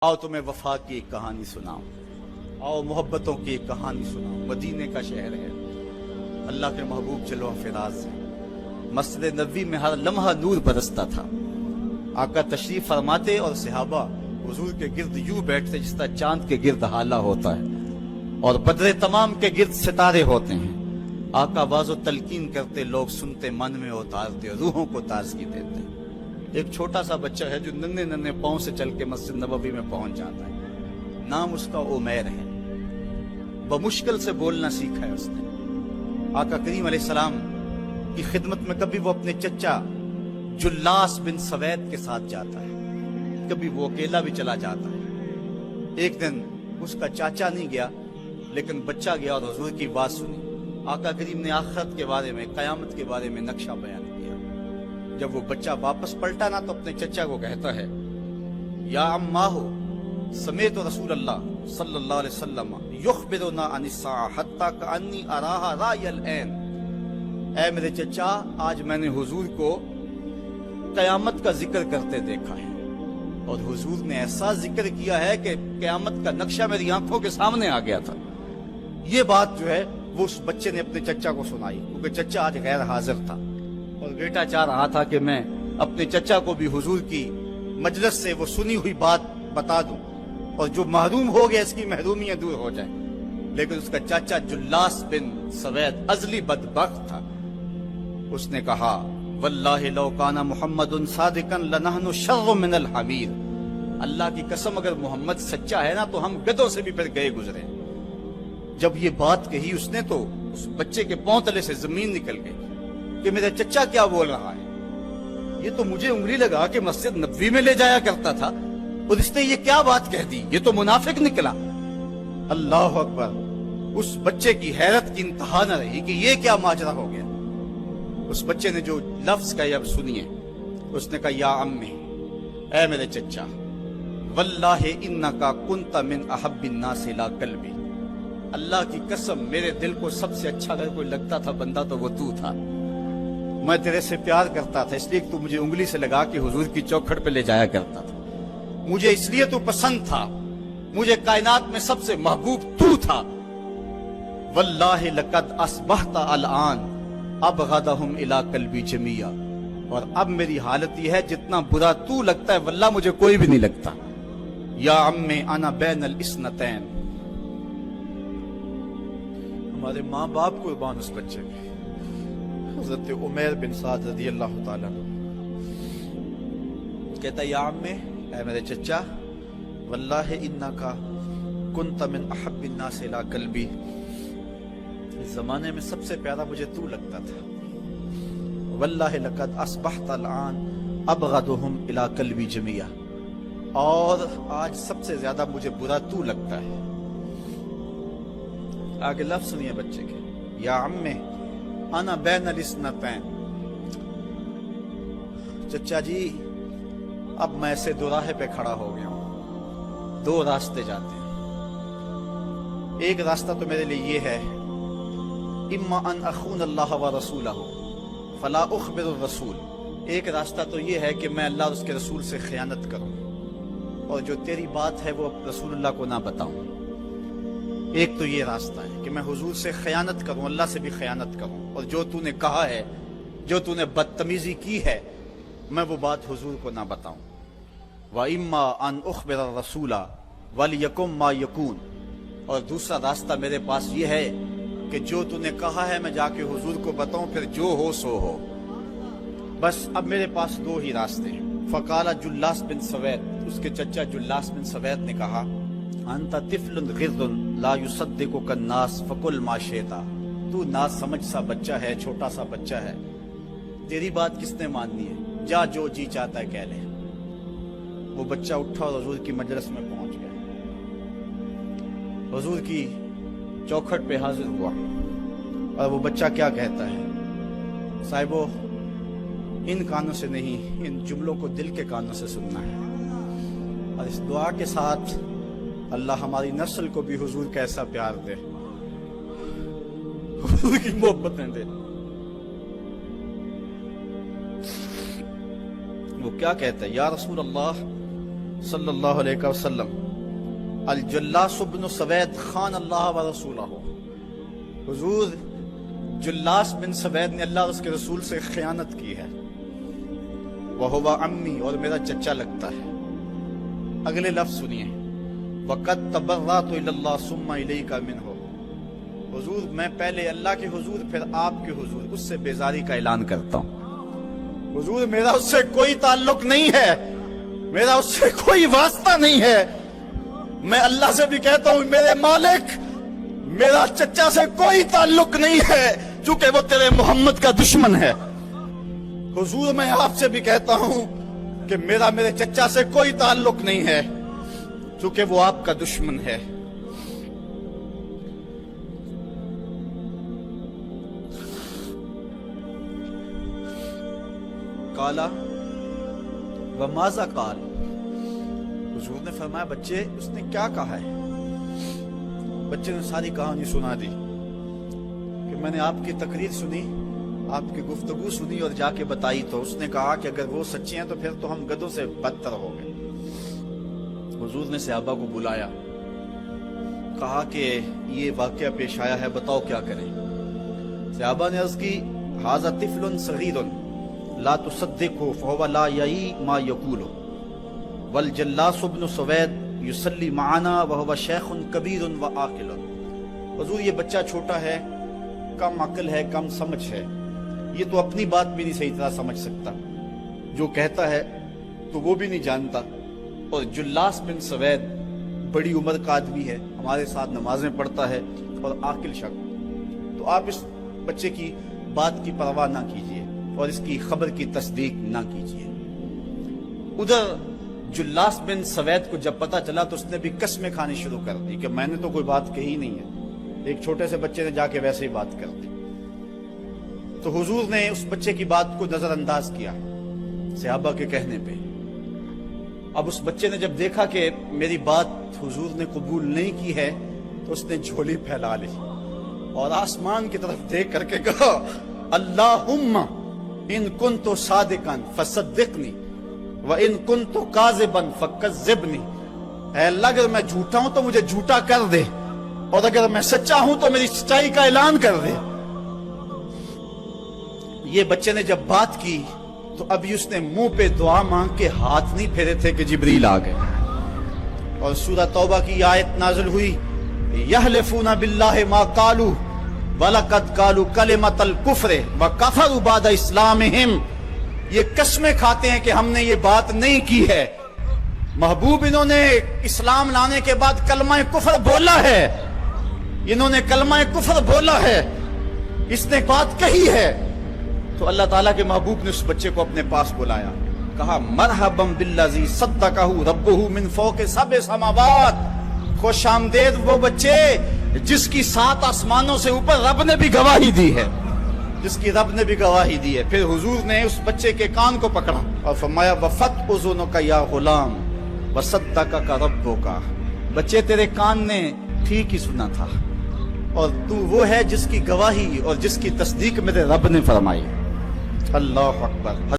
आओ तुम्हें वफा की एक कहानी सुनाऊं, आओ मोहब्बतों की एक कहानी सुनाऊं। मदीने का शहर है, अल्लाह के महबूब जलवा फिराज है। मस्जिद नबवी में हर लम्हा नूर बरसता था। आका तशरीफ फरमाते और सहाबा हुजूर के गिर्द यूं बैठते जिस तरह चांद के गिर्द हाला होता है और बदरे तमाम के गिर्द सितारे होते हैं। आका वाज़ो तलकीन करते, लोग सुनते, मन में उतारते, रूहों को ताजगी देते। एक छोटा सा बच्चा है जो नन्हे नन्हे पांव से चल के मस्जिद नबवी में पहुंच जाता है। नाम उसका उमैर है। बमुश्किल से बोलना सीखा है उसने। आका करीम अलैहिस्सलाम की खिदमत में कभी वो अपने चचा जुल्लास बिन सवैद के साथ जाता है, कभी वो अकेला भी चला जाता है। एक दिन उसका चाचा नहीं गया लेकिन बच्चा गया और हुजूर की बात सुनी। आका करीम ने आखिरत के बारे में, कयामत के बारे में नक्शा बयान किया। जब वो बच्चा वापस पलटा ना तो अपने चचा को कहता है, या अम्माहु समेत रसूलल्लाह सल्लल्लाहु अलैहि वसल्लम युखबिरुना अनिस्सा हत्ता कअन्नी अराहा रायल ऐन। ऐ मेरे चचा, आज मैंने हुजूर को कयामत का जिक्र करते देखा है और हुजूर ने ऐसा जिक्र किया है कि कयामत का नक्शा मेरी आंखों के सामने आ गया था। ये बात जो है वो उस बच्चे ने अपने चचा को सुनाई, क्योंकि चचा आज गैर हाजिर था और बेटा चाह रहा था कि मैं अपने चचा को भी हुजूर की मजलिस से वो सुनी हुई बात बता दूं और जो महरूम हो गया इसकी महरूमियां दूर हो जाए। लेकिन उसका चाचा जुल्लास बिन सवैद अजली बदबख्त था। उसने कहा, वल्लाहि लौ काना मुहम्मदुन सादिकन लनहनु शर्रु मिनल हमीर। अल्लाह की कसम, अगर मोहम्मद सच्चा है ना तो हम गधों से भी फिर गए गुजरे। जब ये बात कही उसने तो उस बच्चे के पांव तले से जमीन निकल गई कि मेरा चचा क्या बोल रहा है। ये तो मुझे उंगली लगा के मस्जिद नबवी में ले जाया करता था और इसने ये क्या बात कह दी, ये तो मुनाफिक निकला। अल्लाह अकबर। उस बच्चे की हैरत की इंतहा न रही कि ये क्या माजरा हो गया। उस बच्चे ने जो लफ्ज कहे अब सुनिए। उसने कहा, या अम्मी, ऐ मेरे चचा, वल्लाहि इन्नका कुंता मिन अहब्बिन नास इला कल्बी। अल्लाह की कसम, मेरे दिल को सबसे अच्छा अगर कोई लगता था बंदा तो वो तू था। मैं तेरे से प्यार करता था इसलिए तू मुझे उंगली से लगा के हुजूर की चौखट पे ले जाया करता था। मुझे इसलिए तू पसंद था, मुझे कायनात में सबसे महबूब तू था। वल्लाहि लक़द अस्बहता अलआन अबग़दहुम इला कल्बी जमिया। और अब मेरी हालत यह है, जितना बुरा तू लगता है वल्लाह मुझे कोई भी नहीं लगता। या अम्मे अना बैनल इस्नतैन। हमारे माँ बाप कुर्बान उस बच्चे पे। हज़रत उमैर बिन साद रज़ियल्लाहु ताला कहता, या अम्मे, ऐ मेरे चचा, वल्लाहि इन्नका कुंत मिन अहब्बिन नास इला कल्बी। इस जमाने में सबसे प्यारा मुझे तू लगता था। वल्लाहि लक़द अस्बहता अलआन अबग़दुहुम इला कल्बी जमिया। और आज सबसे ज्यादा मुझे बुरा तू लगता है। आगे लफ्ज सुनिए बच्चे के, या अम्मे अना बैनल इस्नतैन। चचा जी, अब मैं ऐसे दोराहे पे खड़ा हो गया हूं। दो रास्ते जाते हैं। एक रास्ता तो मेरे लिए ये है, इम्मा अन अखून अल्लाह व रसूलहू फला उखबिर रसूल। एक रास्ता तो ये है कि मैं अल्लाह और उसके रसूल से खयानत करूं और जो तेरी बात है वो रसूलुल्लाह को ना बताऊं। एक तो ये रास्ता है कि मैं हुजूर से खयानत करूं, अल्लाह से भी खयानत करूं और जो तूने कहा है, जो तूने बदतमीजी की है, मैं वो बात हुजूर को ना बताऊं। व इम्मा अन उखबिर रसूला वलियकुम मा यकून। और दूसरा रास्ता मेरे पास ये है कि जो तूने कहा है मैं जाके हुजूर को बताऊं, फिर जो हो सो हो। बस अब मेरे पास दो ही रास्ते हैं। फकाला जुल्लास बिन सवैद, उसके चचा जुल्लास बिन सवैद ने कहा, अंता तिफलुन गिर्दुन ला युसद्दिकुका अन्नास फकुल मा शिता। तू ना समझ सा बच्चा है, छोटा सा बच्चा है, तेरी बात किसने माननी है, जा जो जी चाहता है कह ले। वो बच्चा उठा और हुजूर की मजलिस में पहुंच गया। हुजूर की चौखट पे हाजिर हुआ और वो बच्चा क्या कहता है, साहिबो, इन कानों से नहीं, इन जुमलों को दिल के कानों से सुनना है। और इस दुआ के साथ अल्लाह हमारी नस्ल को भी हुजूर का ऐसा प्यार दे, हुजूर की मोहब्बतें दे। वो क्या कहता है, या रसूल अल्लाह صلی اللہ علیہ وسلم الجلاس بن سوید خان اللہ و رسولہ، حضور جلاس بن سوید نے اللہ اور اس کے رسول سے خیانت کی ہے، وہو عمی، اور میرا چچا لگتا ہے۔ اگلے لفظ سنیے، وَقَدْ تَبَرَّأْتُ إِلَى اللَّهِ ثُمَّ إِلَيْكَ مِنْهُ، حضور میں پہلے اللہ کے حضور پھر آپ کے حضور اس سے بیزاری کا اعلان کرتا ہوں۔ حضور میرا اس سے کوئی تعلق نہیں ہے، میرا اس سے کوئی واسطہ نہیں ہے۔ میں اللہ سے بھی کہتا ہوں میرے مالک، میرا چچا سے کوئی تعلق نہیں ہے چونکہ وہ تیرے محمد کا دشمن ہے۔ حضور میں آپ سے بھی کہتا ہوں کہ میرا میرے چچا سے کوئی تعلق نہیں ہے چونکہ وہ آپ کا دشمن ہے۔ قالا وماذا قال، حضور نے فرمایا بچے اس نے کیا کہا ہے؟ بچے نے ساری کہانی سنا دی کہ میں نے آپ کی تقریر سنی، آپ کی گفتگو سنی اور جا کے بتائی، تو اس نے کہا کہ اگر وہ سچے ہیں تو پھر تو ہم گدھوں سے بدتر ہو گئے۔ حضور نے صحابہ کو بلایا، کہا کہ یہ واقعہ پیش آیا ہے، بتاؤ کیا کریں۔ صحابہ نے عرض کی ھذا طفل صغیر لا تصدقه فهو لا یعی ما یقول والجلاس بن سوید یصلی معنا وهو شیخ کبیر وعاقل، حضور یہ بچہ چھوٹا ہے، کم عقل ہے، کم سمجھ ہے، یہ تو اپنی بات بھی نہیں صحیح طرح سمجھ سکتا، جو کہتا ہے تو وہ بھی نہیں جانتا، اور جلاس بن سوید بڑی عمر کا آدمی ہے، ہمارے ساتھ نمازیں پڑھتا ہے اور عاقل شخص، تو آپ اس بچے کی بات کی پرواہ نہ کیجیے اور اس کی خبر کی تصدیق نہ کیجیے۔ ادھر جلاس بن سوید کو جب پتا چلا تو اس نے بھی قسمیں کھانی شروع کر دی کہ میں نے تو کوئی بات کہی نہیں ہے، ایک چھوٹے سے بچے نے جا کے ویسے ہی بات کر دی۔ تو حضور نے اس بچے کی بات کو نظر انداز کیا صحابہ کے کہنے پہ۔ اب اس بچے نے جب دیکھا کہ میری بات حضور نے قبول نہیں کی ہے تو اس نے جھولی پھیلا لی اور آسمان کی طرف دیکھ کر کے کہا اللہم ان کنت صادقا فصدقنی وان کنت کاذبا فکذبنی، اے اللہ اگر میں جھوٹا ہوں تو مجھے جھوٹا کر دے، اور اگر میں سچا ہوں تو میری سچائی کا اعلان کر دے۔ یہ بچے نے جب بات کی تو ابھی اس نے منہ پہ دعا مانگ کے ہاتھ نہیں پھیرے تھے کہ جبریل آ گئے، اور سورہ توبہ کی آیت نازل ہوئی یحلفون باللہ ما قالوا وَلَقَدْ قَالُوا كَلِمَةَ الْكُفْرِ وَكَفَرُوا بَعْدَ إِسْلَامِهِمْ، یہ قسمیں کھاتے ہیں کہ ہم نے یہ بات نہیں کی ہے، محبوب انہوں نے اسلام لانے کے بعد کلمہ کفر بولا ہے، انہوں نے کلمہ کفر بولا ہے، اس نے بات کہی ہے۔ تو اللہ تعالیٰ کے محبوب نے اس بچے کو اپنے پاس بلایا، کہا مرحبا بالذی صدقہ ربہ من فوق سبع سماوات، خوش آمدید وہ بچے جس کی 7 آسمانوں سے اوپر رب نے بھی گواہی دی ہے، جس کی رب نے بھی گواہی دی ہے۔ پھر حضور نے اس بچے کے کان کو پکڑا اور فرمایا وفت اذنک یا غلام وصدقک ربک، بچے تیرے کان نے ٹھیک ہی سنا تھا اور تو وہ ہے جس کی گواہی اور جس کی تصدیق میرے رب نے فرمائی۔ اللہ اکبر۔